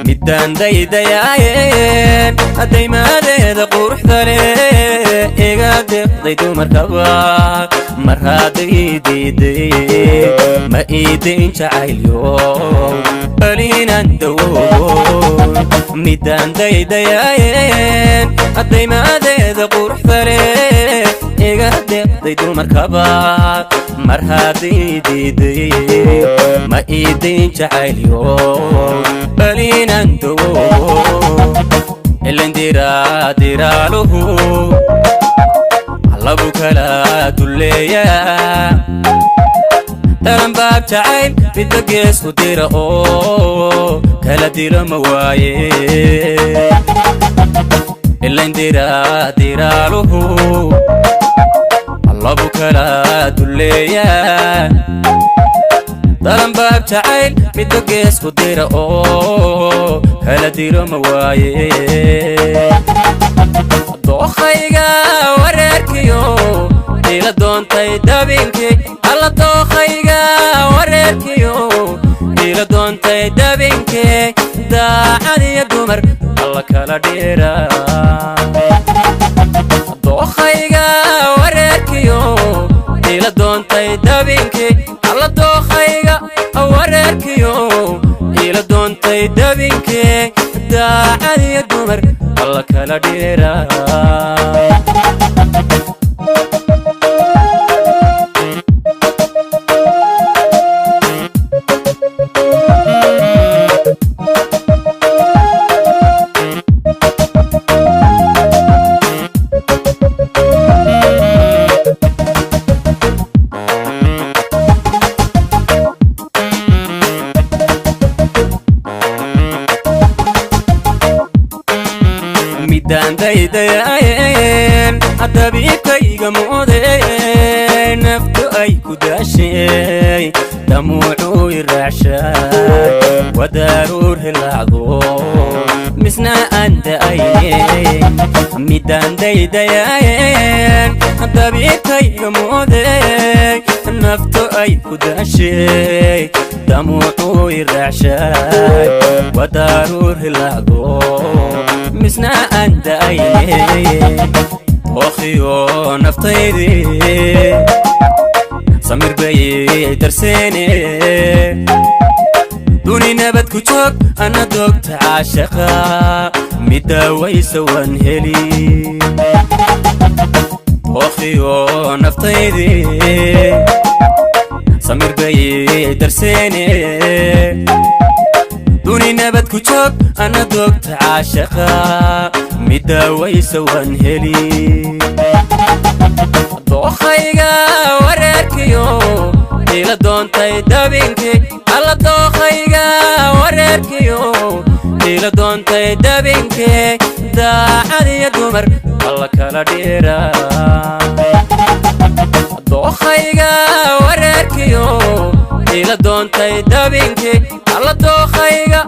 midaan daydayaayen hadday maadeeda quruxda leh iga deeqday dumarkaba mar hadday diiday ma iidayn jacaylyo baliinaan dawoobo midaan daydayaayen hadday maadeeda quruxda leh iga deeqday dumarkaba mar hadday diiday ma iidayn jacaylyo baliinaan إلنديرا ديرا له علبو كلا دوليا ترم باب تعين بتقيس وديرا كلا ديرا مواي إلنديرا ديرا له علبو كلا دوليا ترم باب تعين بتقيس وديرا هلا ديرو مواي دوخيغا وريركيو ديلا دونتاي دابينكي الله دوخيغا وريركيو ديلا دونتاي دابينكي داعدي يا دمر الله كلا ديرا دوخيغا وريركيو ديلا دونتاي دابينكي الله دوخيغا وريركيو إلى دونتي دبينكي داعي الدمر الله كلا ديرا midaan daydayaayen hadda biibkayga moodeen naftu ay ku daashay damuucuu iraacshay wadaaruur hilaacdo misna aan da'ayne midaan daydayaayen hadda biibkayga moodeen naftu ay ku daashay damuucuu iraacshay wadaaruur hilaacdo misna aan da'ayne ookhiyo naftaydi samir bay darseene duni nabad ku joog ana doogta caashaqa middaawaysa waan heli ookhiyo naftaydi samir bay darseene دوني نبت كوشوك أنا دوقت عاشقا مداويس وانهلي دوخيغا وريركيو إلا دونتاي دابينكي ألا دوخيغا وريركيو إلا دونتاي دابينكي داعدي يا دمر الله كلا ديرا دوخيغا وريركيو إلا دونتاي دابينكي الله دوخيغا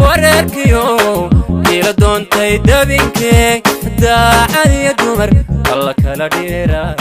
وريركيو إلا دونتاي دابينكي داعي يا دمر الله كلا ديرا